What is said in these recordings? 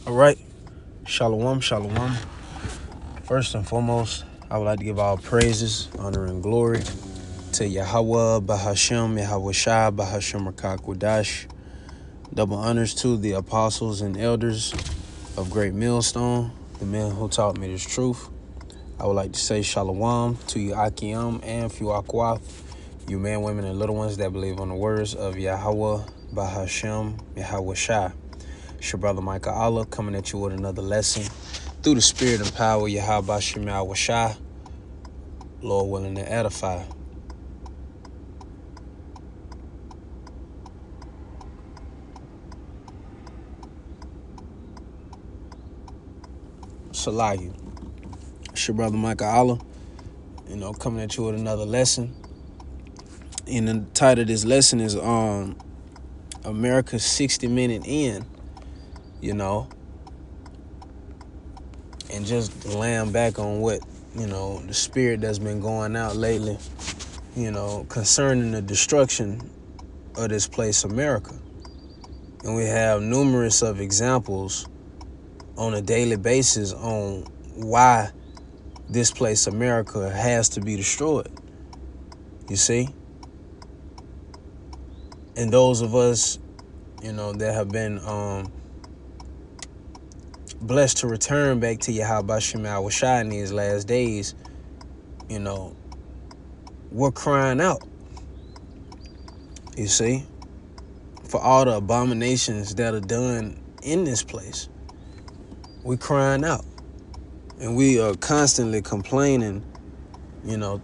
All right. Shalom, shalom. First and foremost, I would like to give all praises, honor, and glory to Yahweh, Bahashem, Yahweh Shai, Bahashem Rakak Wadash. Double honors to the apostles and elders of Great Millstone, the men who taught me this truth. I would like to say shalom to you, Akim, and Fuakwath, you men, women, and little ones that believe on the words of Yahweh, Bahashem, Yahweh Shai. It's your brother Micah Allah coming at you with another lesson through the spirit and power of Yahweh Bashem Yahweh Shai, Lord willing to edify. Salahi. It's your brother Micah Allah, coming at you with another lesson. And the title of this lesson is America's 60-minute end, and just laying back on what, the spirit that's been going out lately, concerning the destruction of this place, America. And we have numerous of examples on a daily basis on why this place, America, has to be destroyed. You see? And those of us, that have been blessed to return back to Yahweh Bashem Yahweh Shai in these last days, we're crying out, you see, for all the abominations that are done in this place. We're crying out. And we are constantly complaining, to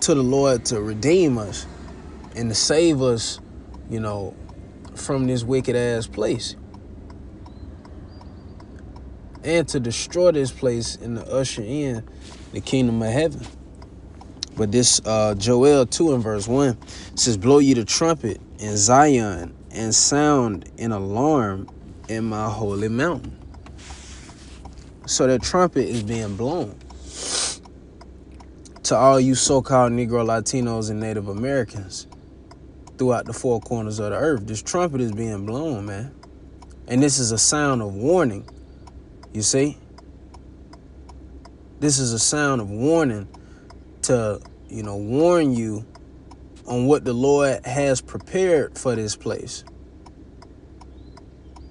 the Lord to redeem us and to save us, from this wicked ass place. And to destroy this place and to usher in the kingdom of heaven. But this Joel 2 and verse 1 says, blow ye the trumpet in Zion and sound an alarm in my holy mountain. So that trumpet is being blown to all you so-called Negro, Latinos, and Native Americans throughout the four corners of the earth. This trumpet is being blown, man. And this is a sound of warning. You see? This is a sound of warning to, warn you on what the Lord has prepared for this place.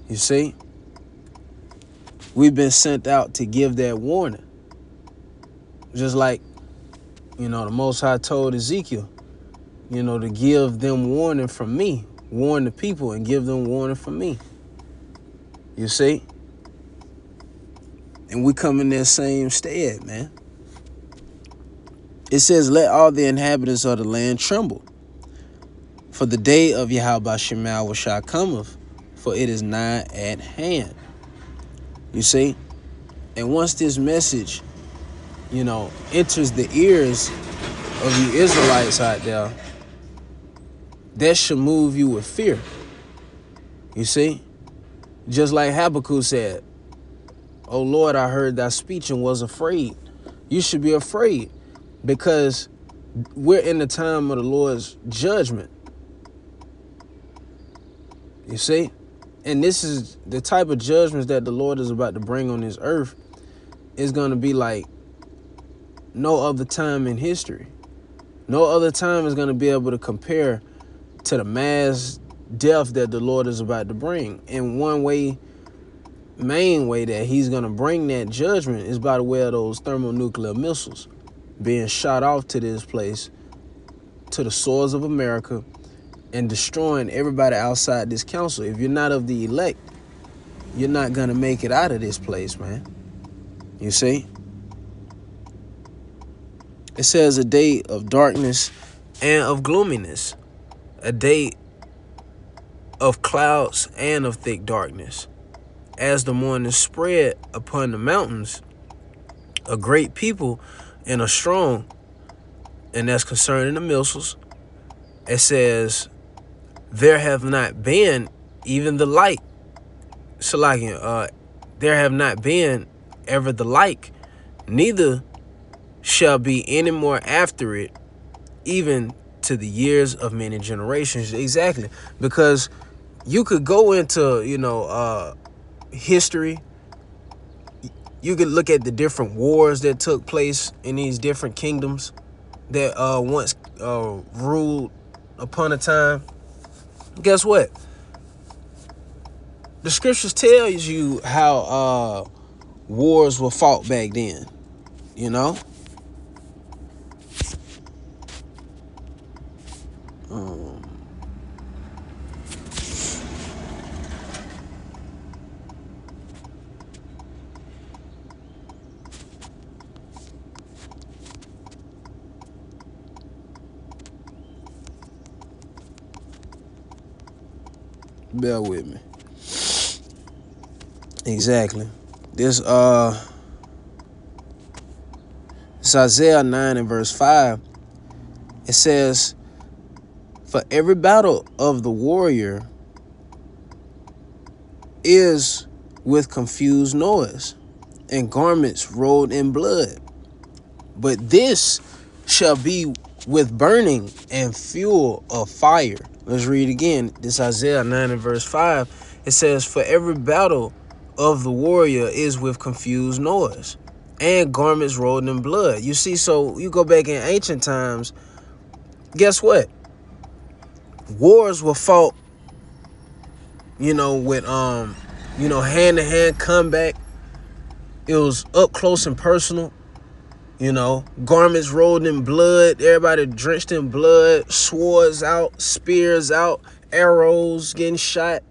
You see? We've been sent out to give that warning. Just like, the Most High told Ezekiel, to give them warning from me. Warn the people and give them warning from me. You see? And we come in that same stead, man. It says, let all the inhabitants of the land tremble, for the day of Yahweh Bashem Yahweh Shai cometh, for it is nigh at hand. You see? And once this message, enters the ears of you Israelites out there, that should move you with fear. You see? Just like Habakkuk said, oh Lord, I heard thy speech and was afraid. You should be afraid because we're in the time of the Lord's judgment. You see? And this is the type of judgments that the Lord is about to bring on this earth is going to be like no other time in history. No other time is going to be able to compare to the mass death that the Lord is about to bring. And one way, main way that he's going to bring that judgment is by the way of those thermonuclear missiles being shot off to this place, to the soils of America, and destroying everybody outside this council. If you're not of the elect, you're not going to make it out of this place, man. You see? It says a day of darkness and of gloominess, a day of clouds and of thick darkness. As the morning spread upon the mountains, a great people and a strong, and that's concerning the missiles. It says, there have not been even the light. There have not been ever the like, neither shall be any more after it, even to the years of many generations. Exactly. Because you could go into, history You could look at the different wars that took place in these different kingdoms that once ruled upon a time. Guess what? The scriptures tells you how wars were fought back then, you know? Bear with me. Exactly. This it's Isaiah 9 and verse 5. It says, for every battle of the warrior is with confused noise and garments rolled in blood. But this shall be with burning and fuel of fire. Let's read again. This Isaiah 9 and verse 5. It says, for every battle of the warrior is with confused noise and garments rolled in blood. You see, so you go back in ancient times, guess what? Wars were fought, with hand-to-hand combat. It was up close and personal. Garments rolled in blood, everybody drenched in blood, swords out, spears out, arrows getting shot,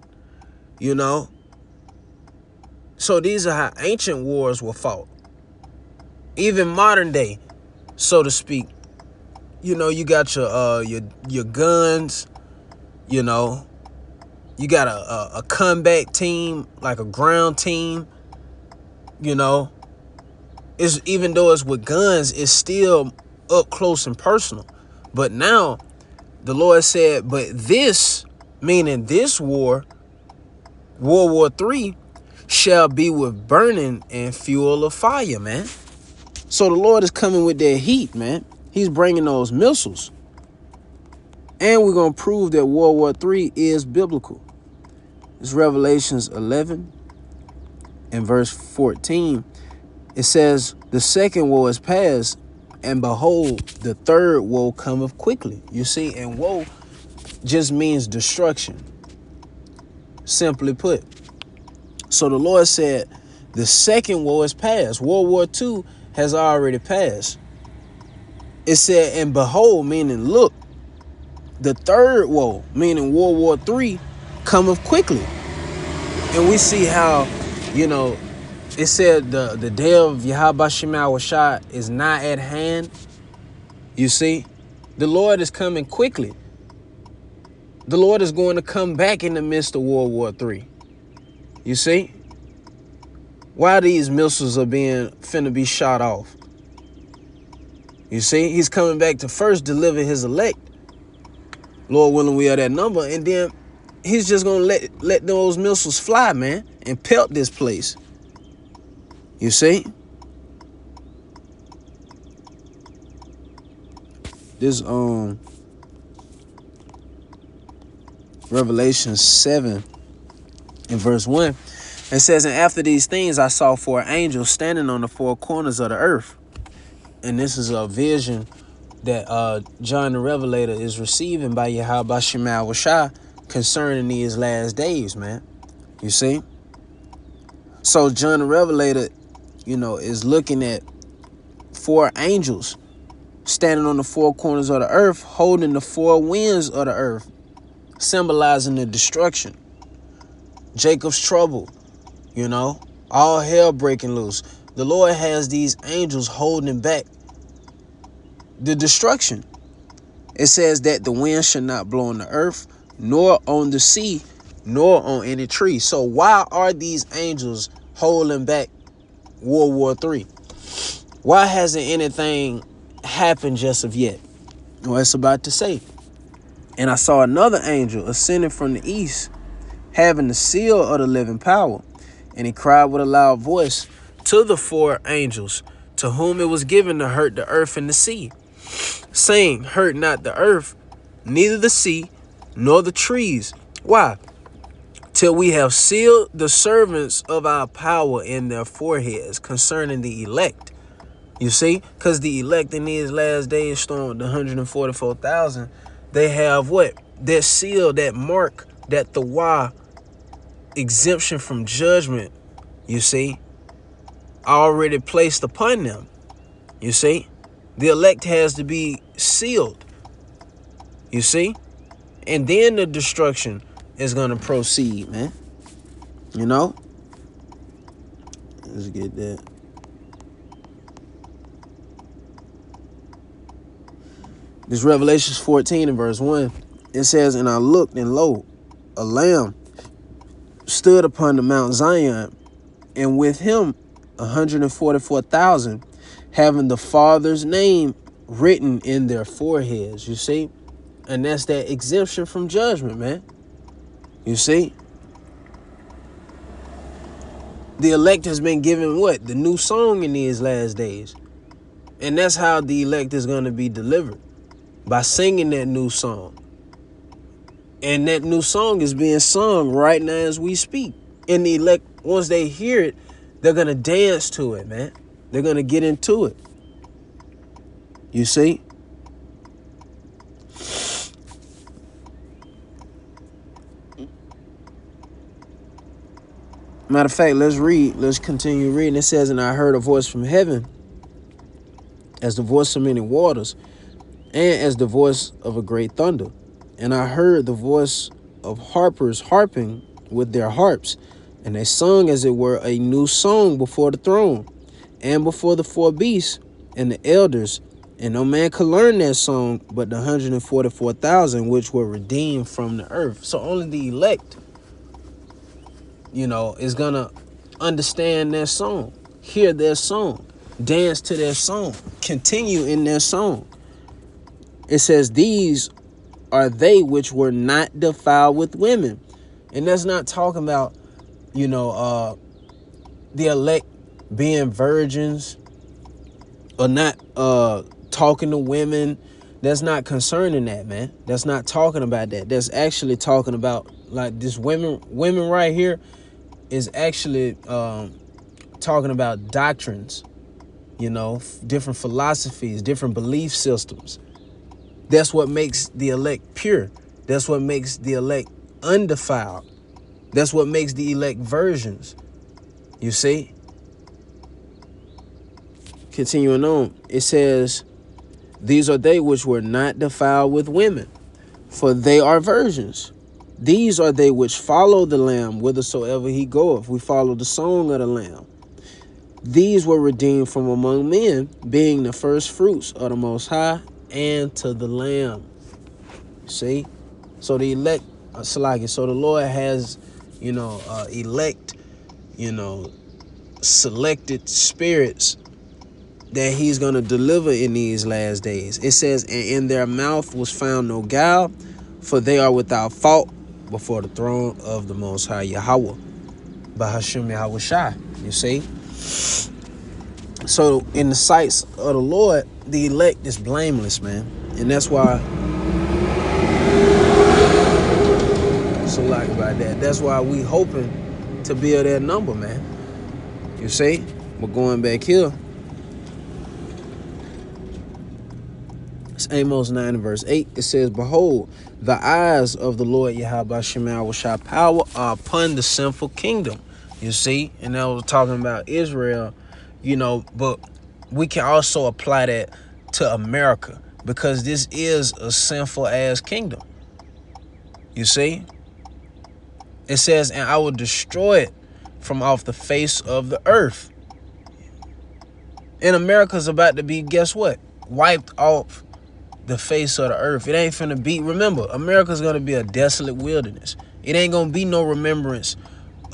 So these are how ancient wars were fought. Even modern day, so to speak. You got your guns, you got a combat team, like a ground team, It's, even though it's with guns, it's still up close and personal. But now, the Lord said, but this, meaning this war, World War III, shall be with burning and fuel of fire, man. So the Lord is coming with that heat, man. He's bringing those missiles. And we're going to prove that World War III is biblical. It's Revelations 11 and verse 14. It says, the second woe is past, and behold, the third woe cometh quickly. You see, and woe just means destruction, simply put. So the Lord said, the second woe is past. World War II has already passed. It said, and behold, meaning look, the third woe, meaning World War III, cometh quickly. And we see how, it said the day of Yahweh Shema Shah is not at hand. You see, the Lord is coming quickly. The Lord is going to come back in the midst of World War III. You see, why these missiles are finna be shot off. You see, he's coming back to first deliver his elect. Lord willing, we are that number, and then he's just gonna let those missiles fly, man, and pelt this place. You see? This Revelation 7 in verse 1, it says, and after these things I saw 4 angels standing on the 4 corners of the earth. And this is a vision that John the Revelator is receiving by Yahweh Shema Shah concerning these last days, man. You see? So John the Revelator, is looking at 4 angels standing on the 4 corners of the earth, holding the 4 winds of the earth, symbolizing the destruction, Jacob's trouble, all hell breaking loose. The Lord has these angels holding back the destruction. It says that the wind should not blow on the earth, nor on the sea, nor on any tree. So why are these angels holding back World War III? Why hasn't anything happened just of yet? Well, it's about to say. And I saw another angel ascending from the east, having the seal of the living power. And he cried with a loud voice to the 4 angels, to whom it was given to hurt the earth and the sea, saying, hurt not the earth, neither the sea, nor the trees. Why? till we have sealed the servants of our power in their foreheads concerning the elect. You see, because the elect in these last days, storm the 144,000, they have what? That seal, that mark, that thawah, exemption from judgment, you see, already placed upon them. You see, the elect has to be sealed, you see, and then the destruction is going to proceed, man. You know, let's get that. This Revelations 14 and verse 1, it says, and I looked, and lo, a lamb stood upon the Mount Zion, and with him 144,000, having the Father's name written in their foreheads, you see? And that's that exemption from judgment, man. You see? The elect has been given what? The new song in these last days. And that's how the elect is going to be delivered. By singing that new song. And that new song is being sung right now as we speak. And the elect, once they hear it, they're going to dance to it, man. They're going to get into it. You see? Matter of fact, let's read. Let's continue reading. It says, and I heard a voice from heaven as the voice of many waters, and as the voice of a great thunder. And I heard the voice of harpers harping with their harps, and they sung as it were a new song before the throne, and before the four beasts and the elders. And no man could learn that song but the 144,000 which were redeemed from the earth. So only the elect, you know, is going to understand their song, hear their song, dance to their song, continue in their song. It says, these are they which were not defiled with women. And that's not talking about, you know, the elect being virgins or not talking to women. That's not concerning that, man. That's not talking about that. That's actually talking about, like, this women right here is actually talking about doctrines, you know, different philosophies, different belief systems. That's what makes the elect pure. That's what makes the elect undefiled. That's what makes the elect virgins. You see? Continuing on, it says, these are they which were not defiled with women, for they are virgins. These are they which follow the Lamb whithersoever he goeth. We follow the song of the Lamb. These were redeemed from among men, being the first fruits of the Most High, and to the Lamb. See? So the elect, so the Lord has, you know, elect, you know, selected spirits that he's going to deliver in these last days. It says, and in their mouth was found no guile, for they are without fault before the throne of the Most High Yahweh, Bahashim Yahweh Shai. You see? So in the sights of the Lord, the elect is blameless, man. And that's why, so like about that, that's why we hoping to build that number, man. You see? We're going back here. It's Amos 9 and verse 8. It says, behold, the eyes of the Lord Yahweh Shema Shai power are upon the sinful kingdom. You see? And that was talking about Israel, you know, but we can also apply that to America, because this is a sinful ass kingdom. You see? It says, and I will destroy it from off the face of the earth. And America's about to be, guess what? Wiped off the face of the earth. It ain't finna be, remember, America's gonna be a desolate wilderness. It ain't gonna be no remembrance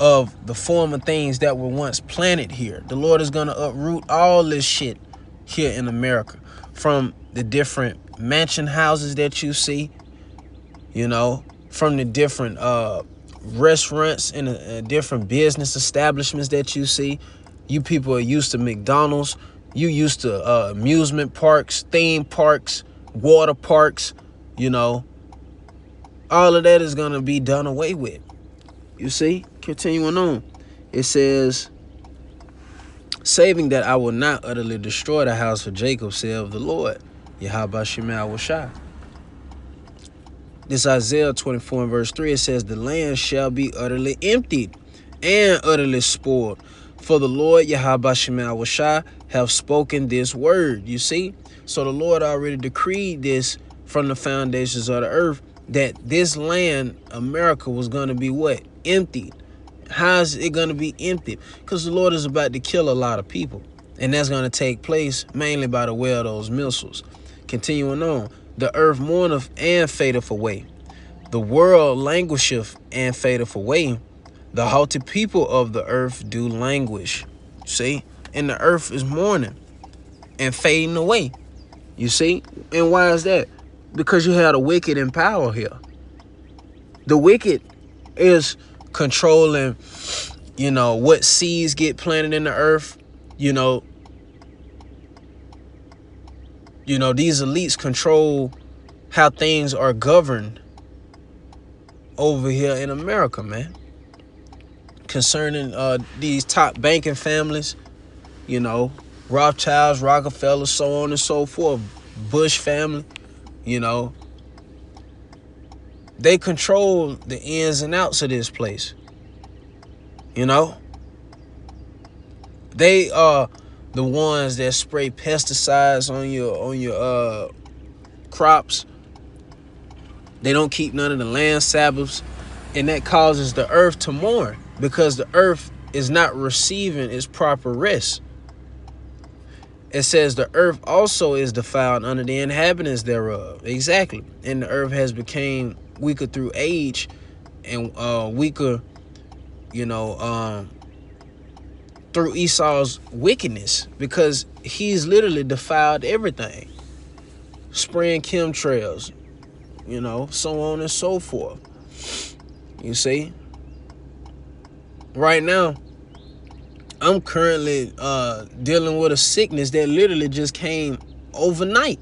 of the former things that were once planted here. The Lord is gonna uproot all this shit here in America, from the different mansion houses that you see, you know, from the different restaurants and different business establishments that you see. You people are used to McDonald's. You used to amusement parks, theme parks, water parks, you know. All of that is going to be done away with. You see, continuing on, it says, saving that I will not utterly destroy the house of Jacob, saith the Lord, Yahweh Shemel Washai. This Isaiah 24 and verse 3, it says, the land shall be utterly emptied and utterly spoiled, for the Lord Yahweh Shemel Washai have spoken this word. You see, so the Lord already decreed this from the foundations of the earth, that this land, America, was going to be what? Emptied. How is it going to be emptied? Because the Lord is about to kill a lot of people, and that's going to take place mainly by the way of those missiles. Continuing on, the earth mourneth and fadeth away. The world languisheth and fadeth away. The haughty people of the earth do languish. See? And the earth is mourning and fading away. You see? And why is that? Because you have the wicked in power here. The wicked is controlling, what seeds get planted in the earth. These elites control how things are governed over here in America, man. Concerning these top banking families, Rothschilds, Rockefeller, so on and so forth, Bush family, they control the ins and outs of this place. They are the ones that spray pesticides on your crops. They don't keep none of the land Sabbaths, and that causes the earth to mourn because the earth is not receiving its proper rest. It says the earth also is defiled under the inhabitants thereof. Exactly. And the earth has become weaker through age and weaker, through Esau's wickedness, because he's literally defiled everything. Spraying chemtrails, so on and so forth. You see? Right now, I'm currently dealing with a sickness that literally just came overnight.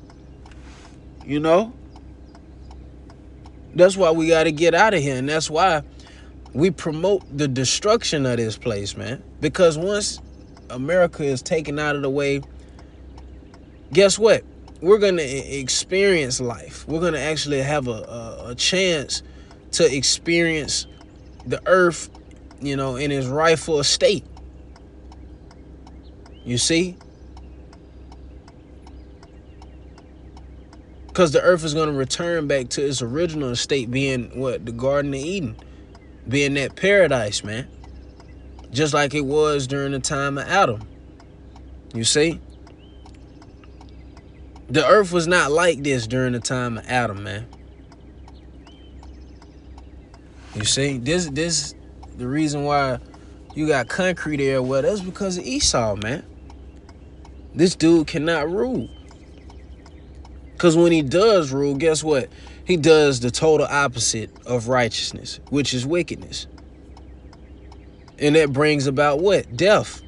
That's why we got to get out of here. And that's why we promote the destruction of this place, man. Because once America is taken out of the way, guess what? We're going to experience life. We're going to actually have a chance to experience the earth, in its rightful estate. You see? Because the earth is going to return back to its original state, being what? The Garden of Eden. Being that paradise, man. Just like it was during the time of Adam. You see? The earth was not like this during the time of Adam, man. You see? This the reason why you got concrete everywhere. That's because of Esau, man. This dude cannot rule. Because when he does rule, guess what? He does the total opposite of righteousness, which is wickedness. And that brings about what? Death.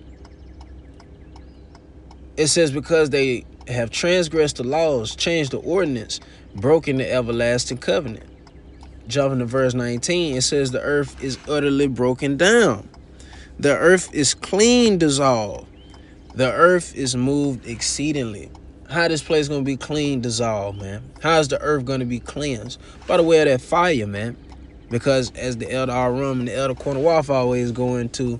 It says because they have transgressed the laws, changed the ordinance, broken the everlasting covenant. Jumping to verse 19, it says the earth is utterly broken down. The earth is clean dissolved. The earth is moved exceedingly. How this place going to be clean dissolved, man? How is the earth going to be cleansed? By the way of that fire, man. Because as the Elder Arum and the Elder Cornwalf always go into,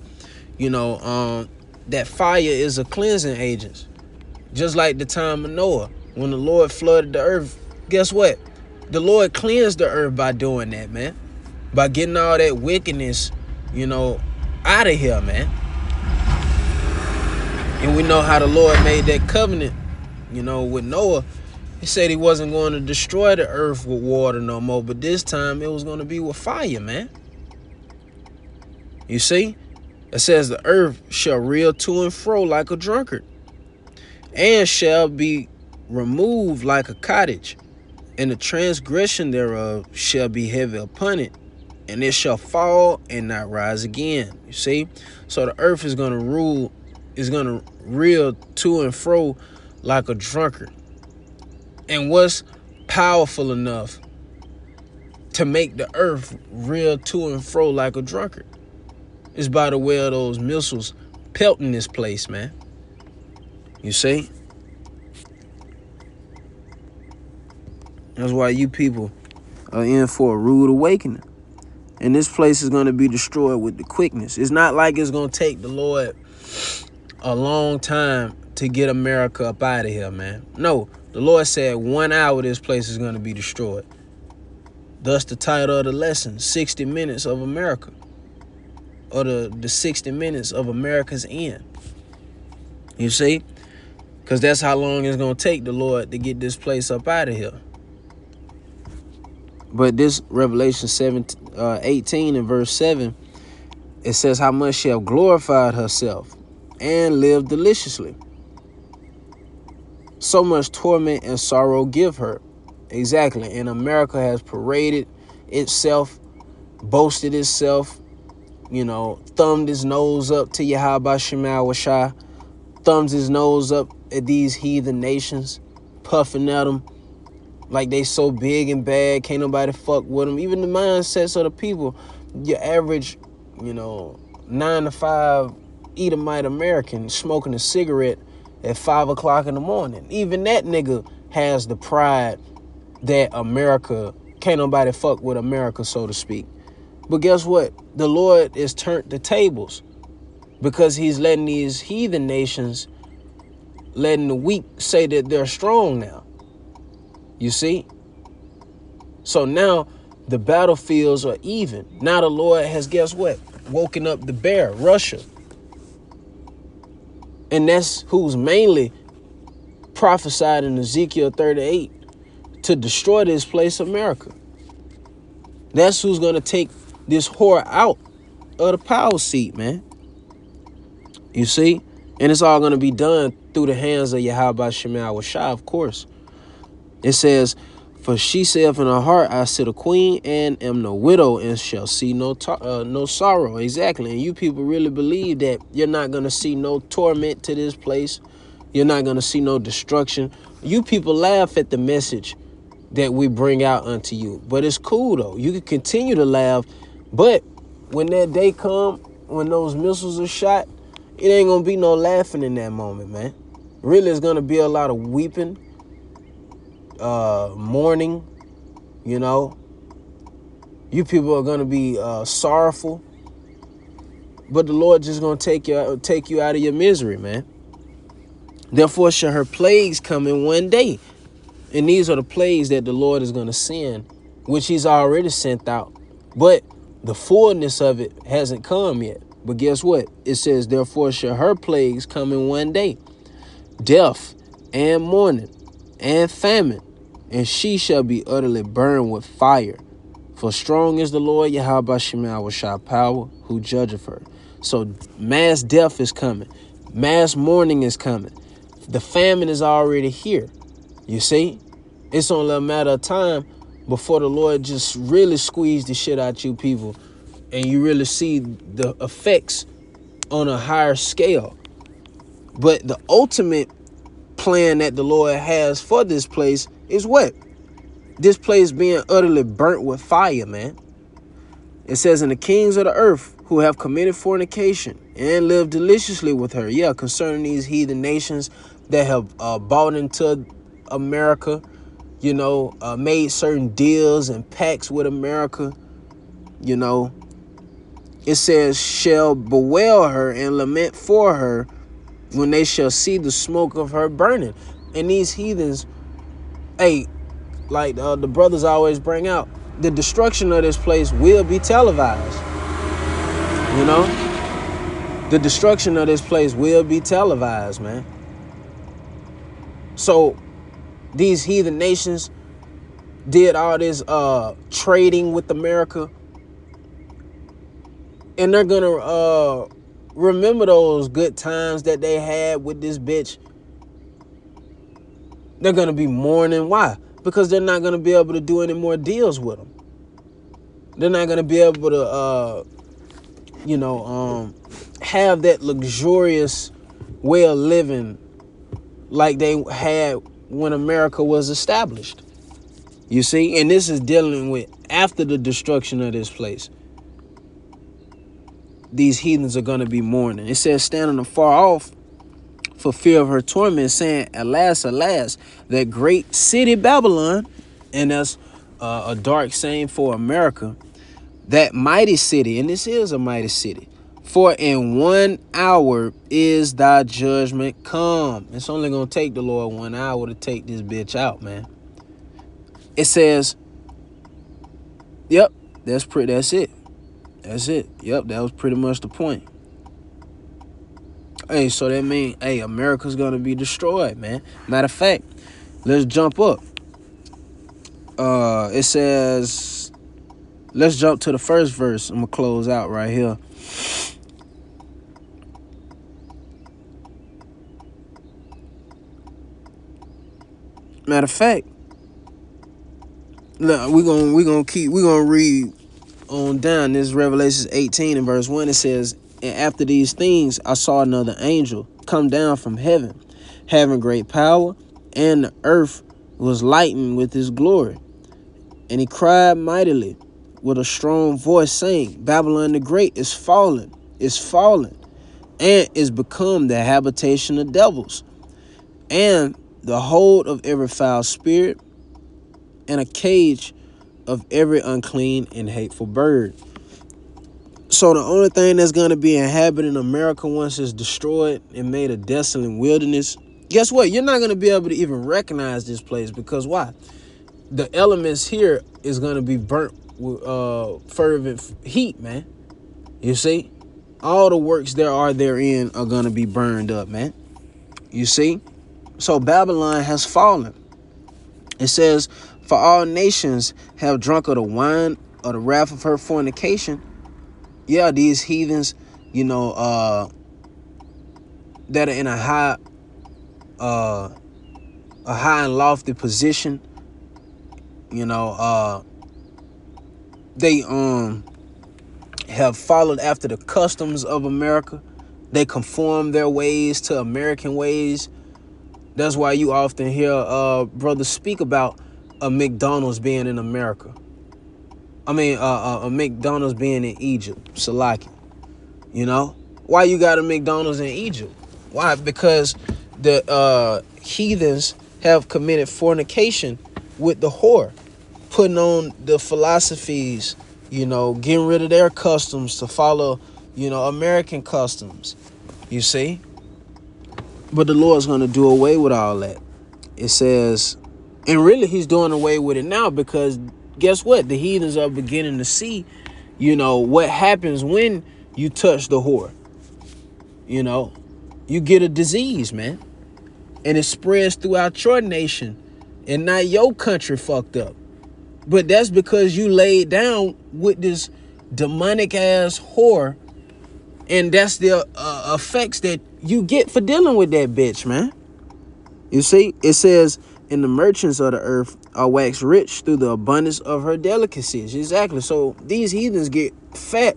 that fire is a cleansing agent. Just like the time of Noah, when the Lord flooded the earth, guess what? The Lord cleansed the earth by doing that, man. By getting all that wickedness, out of here, man. And we know how the Lord made that covenant, with Noah. He said he wasn't going to destroy the earth with water no more, but this time it was going to be with fire, man. You see? It says the earth shall reel to and fro like a drunkard, and shall be removed like a cottage, and the transgression thereof shall be heavy upon it, and it shall fall and not rise again. You see? So the earth is going to reel to and fro like a drunkard. And what's powerful enough to make the earth reel to and fro like a drunkard. It's by the way of those missiles pelting this place, man. You see? That's why you people are in for a rude awakening. And this place is going to be destroyed with the quickness. It's not like it's going to take the Lord a long time to get America up out of here, man. No, the Lord said 1 hour this place is going to be destroyed. Thus the title of the lesson, 60 Minutes of America. Or the 60 minutes of America's end. You see? Because that's how long it's going to take the Lord to get this place up out of here. But this Revelation 18 and verse 7, it says, how much she have glorified herself and lived deliciously. So much torment and sorrow give her. Exactly. And America has paraded itself, boasted itself, you know, thumbed his nose up to Yahweh Shema Shah, thumbs his nose up at these heathen nations, puffing at them like they so big and bad, can't nobody fuck with them. Even the mindsets of the people, your average, you know, 9 to 5 Edomite American smoking a cigarette at 5 o'clock in the morning. Even that nigga has the pride that America, can't nobody fuck with America, so to speak. But guess what? The Lord has turned the tables because he's letting these heathen nations, letting the weak say that they're strong now. You see? So now the battlefields are even. Now the Lord has, guess what? Woken up the bear, Russia. And that's who's mainly prophesied in Ezekiel 38 to destroy this place, America. That's who's going to take this whore out of the power seat, man. You see? And it's all going to be done through the hands of Yahweh Shema Shah, of course. It says, for she saith in her heart, I sit a queen and am no widow and shall see no sorrow. Exactly. And you people really believe that you're not going to see no torment to this place. You're not going to see no destruction. You people laugh at the message that we bring out unto you. But it's cool, though. You can continue to laugh. But when that day come, when those missiles are shot, it ain't going to be no laughing in that moment, man. Really, it's going to be a lot of weeping. Mourning, you know, you people are going to be sorrowful, but the Lord just going to take you out of your misery, man. Therefore shall her plagues come in one day. And these are the plagues that the Lord is going to send, which he's already sent out. But the fullness of it hasn't come yet. But guess what? It says, therefore shall her plagues come in one day. Death and mourning and famine. And she shall be utterly burned with fire. For strong is the Lord Yahweh Shema Shah power, who judgeth her. So mass death is coming. Mass mourning is coming. The famine is already here. You see? It's only a matter of time before the Lord just really squeeze the shit out you people. And you really see the effects on a higher scale. But the ultimate plan that the Lord has for this place is what? This place being utterly burnt with fire, man. It says, and the kings of the earth who have committed fornication and lived deliciously with her. Yeah, concerning these heathen nations that have bought into America, you know, made certain deals and pacts with America, you know. It says, shall bewail her and lament for her when they shall see the smoke of her burning. And these heathens, hey, like the brothers always bring out, the destruction of this place will be televised. You know? The destruction of this place will be televised, man. So these heathen nations did all this trading with America. And they're going to remember those good times that they had with this bitch. They're going to be mourning. Why? Because they're not going to be able to do any more deals with them. They're not going to be able to, have that luxurious way of living like they had when America was established. You see? And this is dealing with after the destruction of this place, these heathens are going to be mourning. It says, standing afar off for fear of her torment, saying, alas, alas, that great city Babylon, and that's a dark saying for America, that mighty city, and this is a mighty city, for in 1 hour is thy judgment come. It's only going to take the Lord 1 hour to take this bitch out, man. It says, yep, that's it. That's it. Yep, that was pretty much the point. Hey, so that means, hey, America's going to be destroyed, man. Matter of fact, let's jump up. It says, let's jump to the first verse. I'm going to close out right here. Matter of fact, look, we're gonna read on down. This is Revelation 18 and verse 1. It says, and after these things I saw another angel come down from heaven, having great power, and the earth was lightened with his glory. And he cried mightily with a strong voice, saying, Babylon the Great is fallen, and is become the habitation of devils, and the hold of every foul spirit, and a cage of every unclean and hateful bird. So the only thing that's going to be inhabiting America once it's destroyed and made a desolate wilderness, guess what? You're not going to be able to even recognize this place, because why? The elements here is going to be burnt with fervent heat, man. You see? All the works there are therein are going to be burned up, man. You see? So Babylon has fallen. It says, for all nations have drunk of the wine of the wrath of her fornication. Yeah, these heathens, you know, that are in a high and lofty position, you know, they have followed after the customs of America. They conform their ways to American ways. That's why you often hear brothers speak about a McDonald's being in America. I mean, a McDonald's being in Egypt, Salaki. You know? Why you got a McDonald's in Egypt? Why? Because the heathens have committed fornication with the whore, putting on the philosophies, you know, getting rid of their customs to follow, you know, American customs. You see? But the Lord's going to do away with all that. It says, and really he's doing away with it now, because guess what? The heathens are beginning to see, you know, what happens when you touch the whore. You know, you get a disease, man. And it spreads throughout your nation, and not your country fucked up. But that's because you laid down with this demonic ass whore. And that's the effects that you get for dealing with that bitch, man. You see, it says, and the merchants of the earth are waxed rich through the abundance of her delicacies. Exactly. So these heathens get fat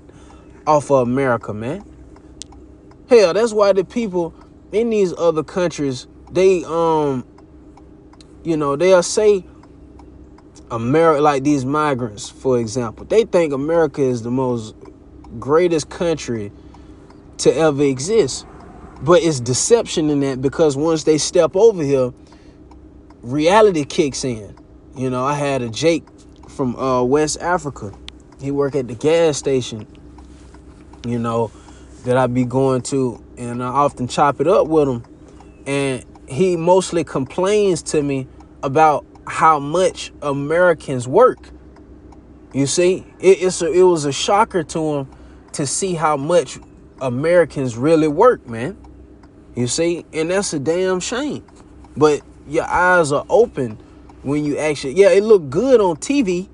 off of America, man. Hell, that's why the people in these other countries, they, you know, they'll say America, like these migrants, for example, they think America is the most greatest country to ever exist. But it's deception in that, because once they step over here, reality kicks in. You know, I had a Jake from West Africa. He worked at the gas station, you know, that I be going to, and I often chop it up with him. And he mostly complains to me about how much Americans work. You see, it was a shocker to him to see how much Americans really work, man. You see, and that's a damn shame. But your eyes are open when you actually, yeah, it look good on TV.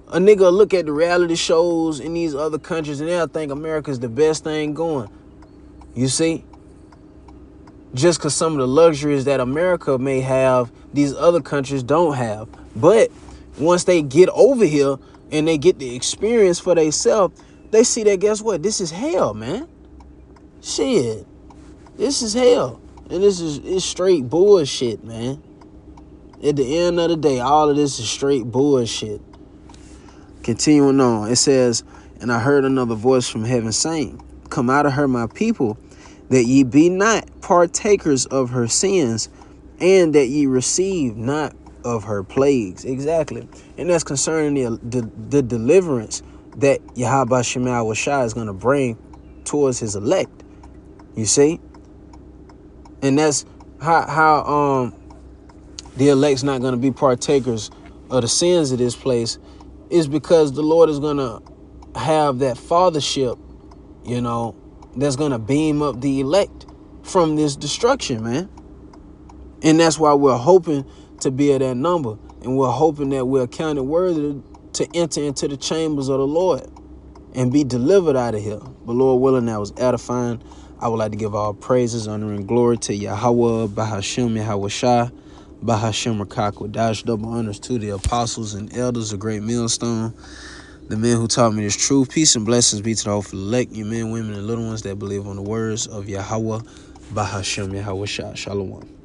A nigga look at the reality shows in these other countries and they'll think America's the best thing going. You see? Just because some of the luxuries that America may have, these other countries don't have. But once they get over here and they get the experience for themselves, they see that, guess what? This is hell, man. Shit. This is hell. And it's straight bullshit, man. At the end of the day, all of this is straight bullshit. Continuing on, it says, and I heard another voice from heaven saying, come out of her, my people, that ye be not partakers of her sins, and that ye receive not of her plagues. Exactly. And that's concerning the deliverance that Yahweh Shema Shai is going to bring towards his elect. You see? And that's how the elect's not going to be partakers of the sins of this place, is because the Lord is going to have that fathership, you know, that's going to beam up the elect from this destruction, man. And that's why we're hoping to be at that number. And we're hoping that we're counted worthy to enter into the chambers of the Lord and be delivered out of here. But Lord willing, that was edifying. I would like to give all praises, honor, and glory to Yahweh, Bahashem, Yahweh Shai, Bahashem Rakak, dash double honors to the apostles and elders, a great millstone, the men who taught me this truth. Peace and blessings be to the hopeful elect, you men, women, and little ones that believe on the words of Yahweh, Bahashem, Yahweh Shai. Shalom.